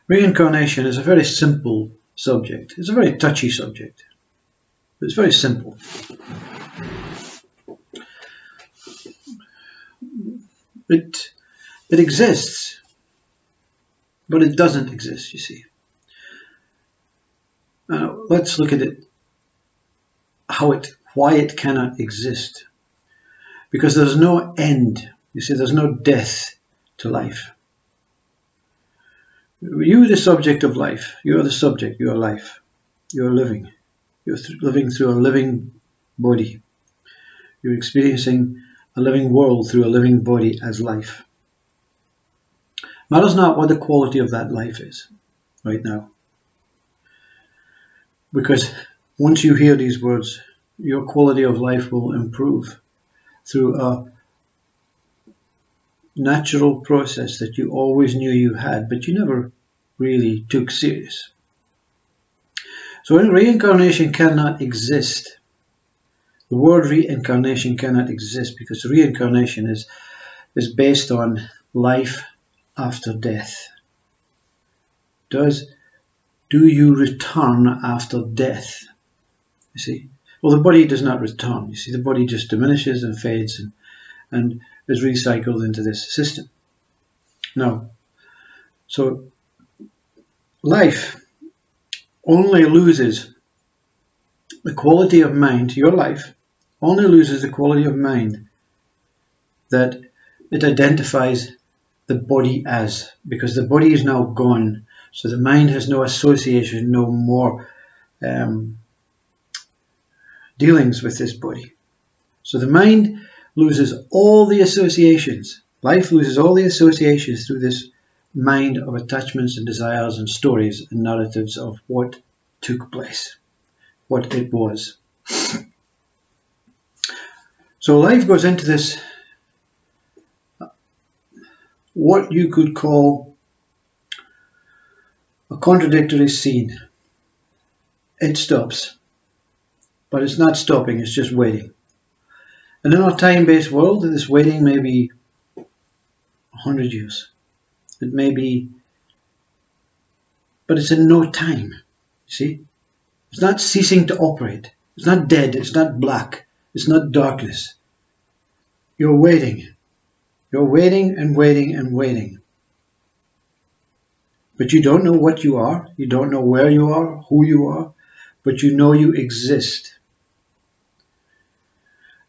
Reincarnation is a very simple subject. It's a very touchy subject, but it's very simple. It exists, but it doesn't exist, you see. Let's look at it, why it cannot exist. Because there's no end. You see, there's no death to life. You are the subject of life. You are the subject. You are life. You are living. You're living through a living body. You're experiencing a living world through a living body as life. Matters not what the quality of that life is right now. Because once you hear these words, your quality of life will improve through a natural process that you always knew you had, but you never really took serious. So reincarnation cannot exist. The word reincarnation cannot exist because reincarnation is based on life after death. Do you return after death? You see? Well, the body does not return. You see, the body just diminishes and fades and is recycled into this system. Now, so life only loses the quality of mind, your life only loses the quality of mind that it identifies the body as, because the body is now gone, so the mind has no association, no more dealings with this body. So the mind loses all the associations. Life loses all the associations through this mind of attachments and desires and stories and narratives of what took place, what it was. So life goes into this, what you could call a contradictory scene. It stops, but it's not stopping, it's just waiting. And in our time-based world, this waiting may be 100 years. It may be, but it's in no time, you see? It's not ceasing to operate. It's not dead, it's not black, it's not darkness. You're waiting. You're waiting and waiting and waiting. But you don't know what you are, you don't know where you are, who you are, but you know you exist.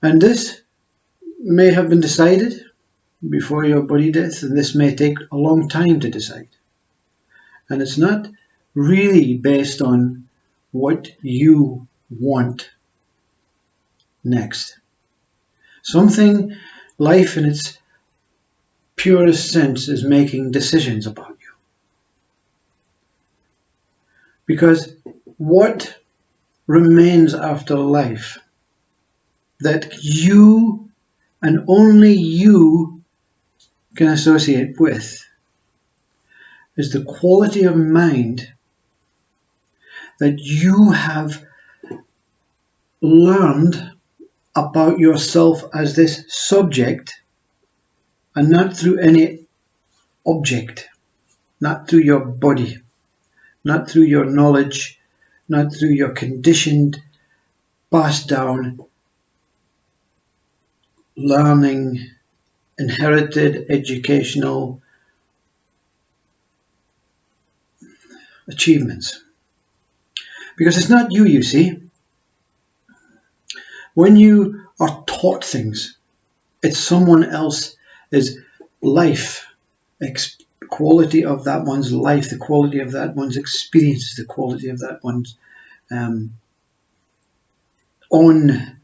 And this may have been decided before your body death, and this may take a long time to decide. And it's not really based on what you want next. Something, life in its purest sense, is making decisions about you. Because what remains after life that you and only you can associate with is the quality of mind that you have learned about yourself as this subject, and not through any object, not through your body, not through your knowledge, not through your conditioned, passed down, learning, inherited educational achievements. Because it's not you, you see. When you are taught things, it's someone else's life, quality of that one's life, the quality of that one's experience, the quality of that one's own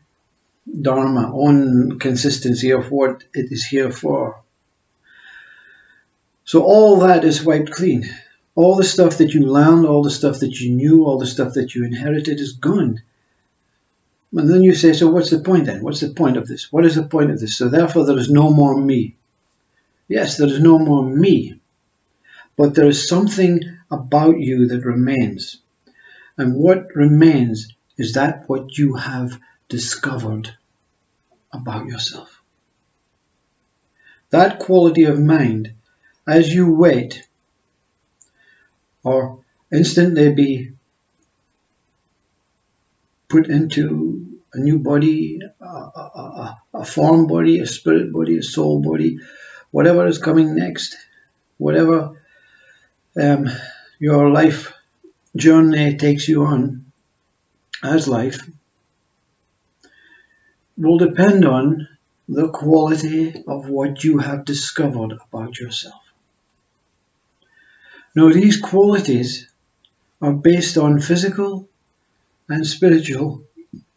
dharma, own consistency of what it is here for. So all that is wiped clean. All the stuff that you learned, all the stuff that you knew, all the stuff that you inherited is gone. And then you say, so what's the point then? What's the point of this? What is the point of this? So therefore there is no more me. Yes, there is no more me. But there is something about you that remains. And what remains is that what you have discovered about yourself. That quality of mind, as you wait, or instantly be put into a new body, a form body, a spirit body, a soul body, whatever is coming next, whatever your life journey takes you on as life, will depend on the quality of what you have discovered about yourself. Now, these qualities are based on physical and spiritual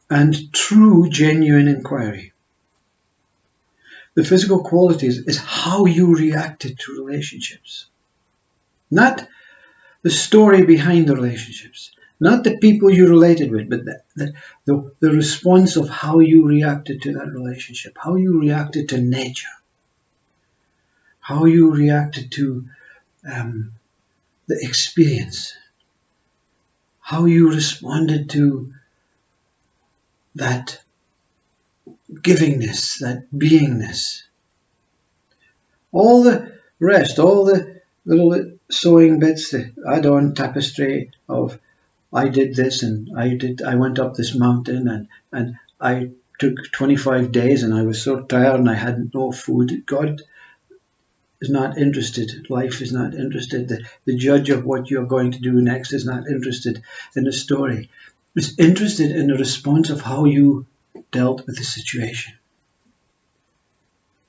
and true, genuine inquiry. The physical qualities is how you reacted to relationships, not the story behind the relationships, not the people you related with, but the response of how you reacted to that relationship, how you reacted to nature, how you reacted to the experience, how you responded to that givingness, that beingness. All the rest, all the little sewing bits, the add-on tapestry of I did this and I went up this mountain and I took 25 days and I was so tired and I had no food. God is not interested. Life is not interested. The judge of what you're going to do next is not interested in the story. It's interested in the response of how you dealt with the situation.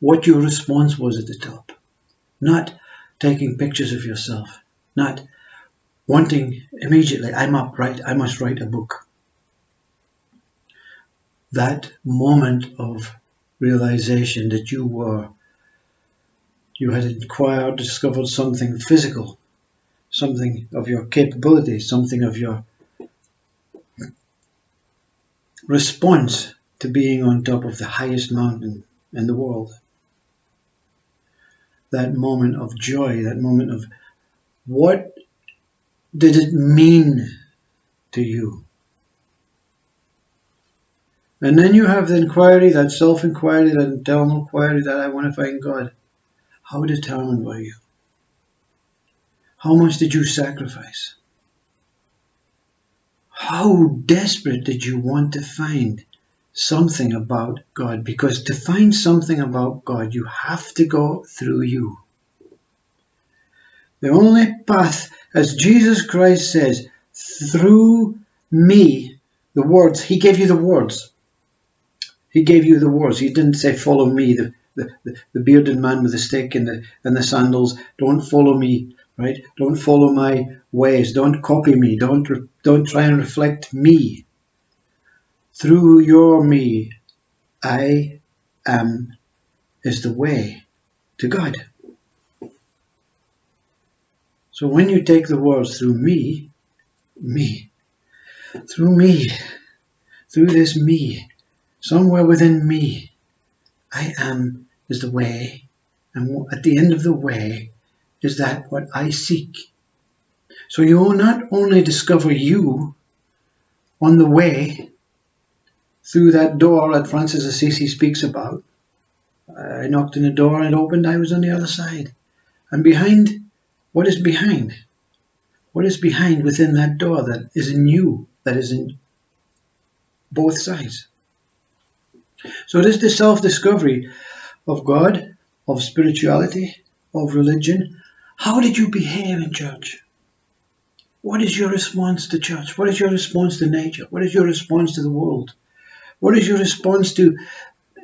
What your response was at the top. Not taking pictures of yourself. Not wanting immediately, I'm up, right? I must write a book. That moment of realization that you had inquired, discovered something physical, something of your capability, something of your response to being on top of the highest mountain in the world. That moment of joy, that moment of what did it mean to you? And then you have the inquiry, that self-inquiry, that internal inquiry that I want to find God. How determined were you? How much did you sacrifice? How desperate did you want to find something about God? Because to find something about God, you have to go through you. The only path, as Jesus Christ says, through me, the words, he gave you the words. He gave you the words. He didn't say, follow me, the bearded man with the stick and the sandals. Don't follow me, right? Don't follow my ways. Don't copy me. Don't try and reflect me. Through your me, I am is the way to God. So when you take the words through me, through me, through this me, somewhere within me, I am is the way, and at the end of the way is that what I seek. So you will not only discover you on the way through that door that Francis Assisi speaks about. I knocked on the door and it opened, I was on the other side. And behind, what is behind? What is behind within that door that is in you, that is in both sides? So it is the self-discovery of God, of spirituality, of religion. How did you behave in church? What is your response to church? What is your response to nature? What is your response to the world? What is your response to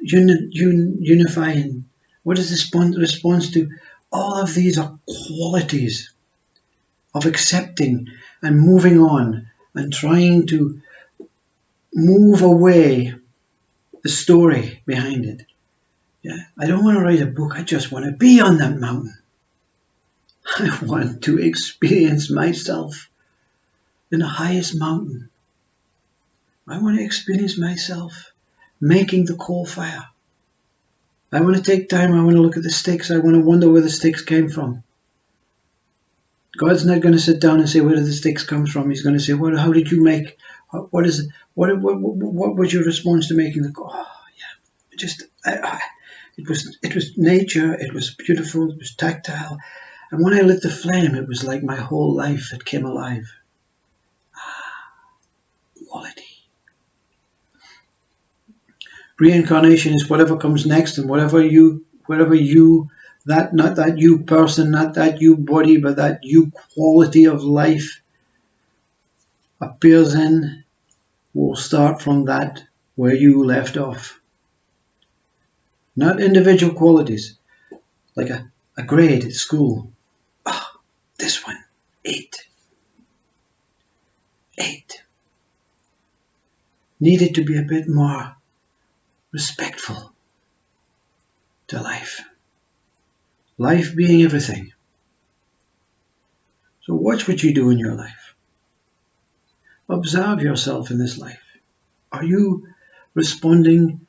unifying? What is the response to all of these are qualities of accepting and moving on and trying to move away the story behind it. Yeah, I don't want to write a book. I just want to be on that mountain. I want to experience myself in the highest mountain. I want to experience myself making the coal fire. I want to take time. I want to look at the sticks. I want to wonder where the sticks came from. God's not going to sit down and say, where did the sticks come from? He's going to say, how did you make, what was your response to making the, it was nature. It was beautiful. It was tactile. And when I lit the flame, it was like my whole life had came alive. Quality. Reincarnation is whatever comes next, and wherever you, not that you person, not that you body, but that you quality of life appears in, will start from that where you left off. Not individual qualities, like a grade at school. Ah, this one, 8. 8. Needed to be a bit more respectful to life. Life being everything. So watch what you do in your life. Observe yourself in this life. Are you responding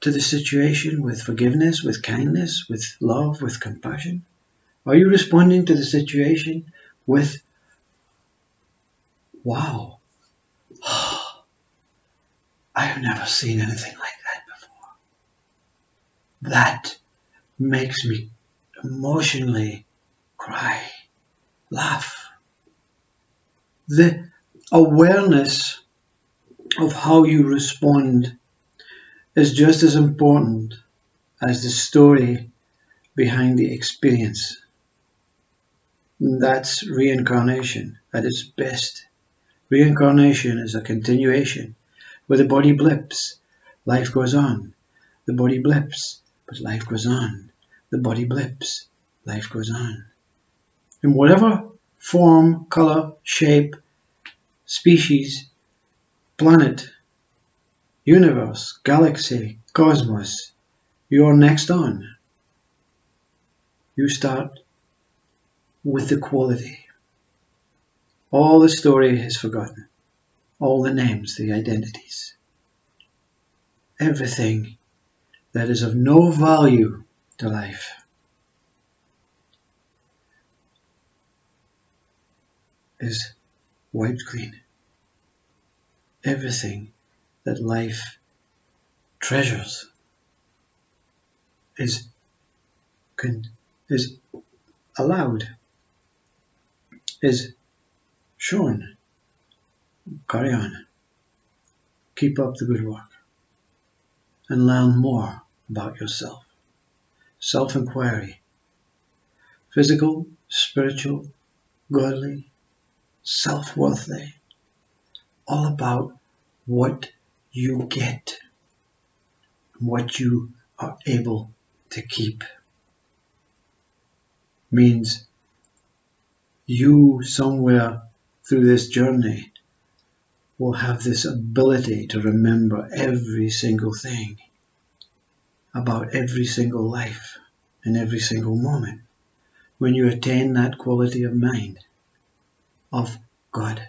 to the situation with forgiveness, with kindness, with love, with compassion? Are you responding to the situation with, wow, I have never seen anything like that before. That makes me emotionally cry, laugh. The awareness of how you respond is just as important as the story behind the experience. That's reincarnation at its best. Reincarnation is a continuation where the body blips, life goes on. The body blips, but life goes on. The body blips, life goes on. In whatever form, color, shape, species, planet, universe, galaxy, cosmos, you're next on. You start with the quality. All the story is forgotten. All the names, the identities. Everything that is of no value to life is wiped clean. Everything that life treasures is allowed, is shown. Carry on. Keep up the good work and learn more about yourself. Self-inquiry. Physical, spiritual, godly, self-worthy. All about what you get, what you are able to keep. Means you somewhere through this journey will have this ability to remember every single thing about every single life and every single moment when you attain that quality of mind of God.